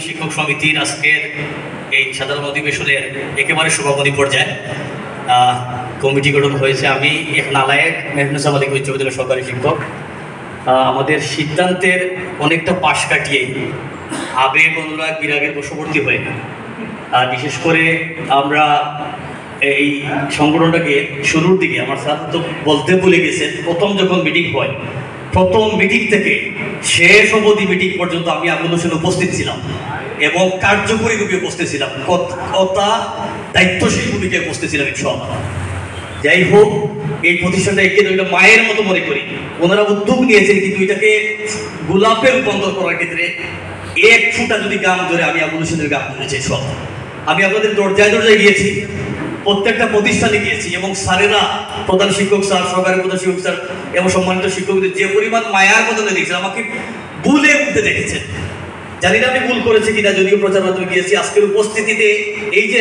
শিক্ষক সমিতির আজকের এই সাধারণ অধিবেশনের একেবারে সভাপতি পর্যায়ে কমিটি গঠন হয়েছে। আমি এক নালায়েক মেহনুসা মালিক উচ্চ বিদ্যালয়ের সহকারী শিক্ষক। আমাদের সিদ্ধান্তের অনেকটা পাশ কাটিয়ে আবেগ অনুরাগ বিরাগের বশবর্তী হয়ে বিশেষ করে আমরা এই সংগঠনটাকে শুরুর দিকে আমার স্যার তো বলতে ভুলে গেছেন, প্রথম যখন মিটিং হয় প্রথম মিটিং থেকে শেষ অবধি মিটিং পর্যন্ত আমি আবুল হোসেন উপস্থিত ছিলাম এবং কার্যকরী রূপে উপস্থিত ছিলাম, কথা দায়িত্বশীল ভূমিকায় উপস্থিত ছিলাম। সব যাই হোক, এই প্রতিষ্ঠানটা একে মায়ের মতো মনে করি। ওনারা উদ্যোগ নিয়েছেন কিন্তু এটাকে গোলাপে রূপান্তর করার ক্ষেত্রে এক ফুটা যদি গাম ধরে আমি আবুল হোসেনের গাম ধরেছি। সব আমি আপনাদের দরজায় দরজায় গিয়েছি, প্রত্যেকটা প্রতিষ্ঠানে গিয়েছি এবং স্যারেরা, প্রধান শিক্ষক স্যার, সহকারী প্রধান শিক্ষক স্যার এবং সম্মানিত শিক্ষকদের যে পরিমাণ মায়ার মতো দেখছেন, আমাকে ভুলে উঠতে দেখেছেন। জানি না আমি ভুল করেছি কিনা, যদিও প্রচার মাধ্যমে গিয়েছি। আজকের উপস্থিতিতে এই যে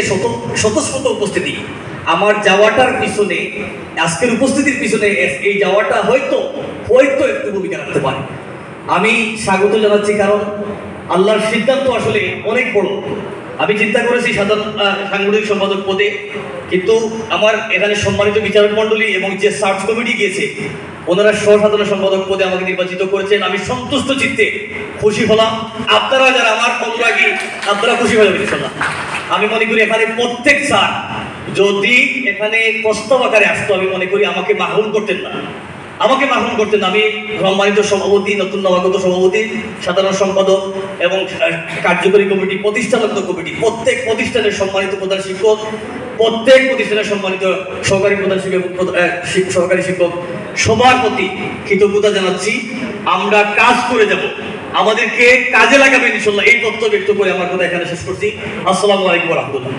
স্বতঃস্ফূর্ত উপস্থিতি, আমার যাওয়াটার পিছনে, আজকের উপস্থিতির পিছনে এই যাওয়াটা হয়তো একটু ভূমিকা রাখতে পারে। আমি স্বাগত জানাচ্ছি, কারণ আল্লাহর সিদ্ধান্ত আসলে অনেক বড়। আমি চিন্তা করেছি সাংগঠনিক সম্পাদক পদে, কিন্তু আমার এখানে সম্মানিত বিচারক মন্ডলী এবং যে সার্চ কমিটি গিয়েছে ওনারা সহসাধারণ সম্পাদক পদে আমাকে নির্বাচিত করেছেন। আমি সন্তুষ্ট চিত্তে খুশি হলাম। আপনারা যারা আমার অনুরাগী, আপনারা খুশি হয়ে যাবেন ইনশাআল্লাহ। আমি মনে করি এখানে প্রত্যেক স্যার যদি এখানে প্রস্তাব আকারে আসতো, আমি মনে করি আমাকে মাহরুম করতেন না। আমি সম্মানিত সভাপতি, নতুন নবাগত সভাপতি, সাধারণ সম্পাদক এবং কার্যকরী কমিটি, প্রতিষ্ঠালগ্ন কমিটি, প্রত্যেক প্রতিষ্ঠানের সম্মানিত প্রধান শিক্ষক, প্রত্যেক প্রতিষ্ঠানের সম্মানিত সহকারী প্রধান শিক্ষক, সহকারী শিক্ষক, সবার প্রতি কৃতজ্ঞতা জানাচ্ছি। আমরা কাজ করে যাব, আমাদেরকে কাজে লাগাবেন ইনশাআল্লাহ। এই তথ্য ব্যক্ত করে আমার কথা এখানে শেষ করছি। আসসালামু আলাইকুম ওয়া রাহমাতুল্লাহ।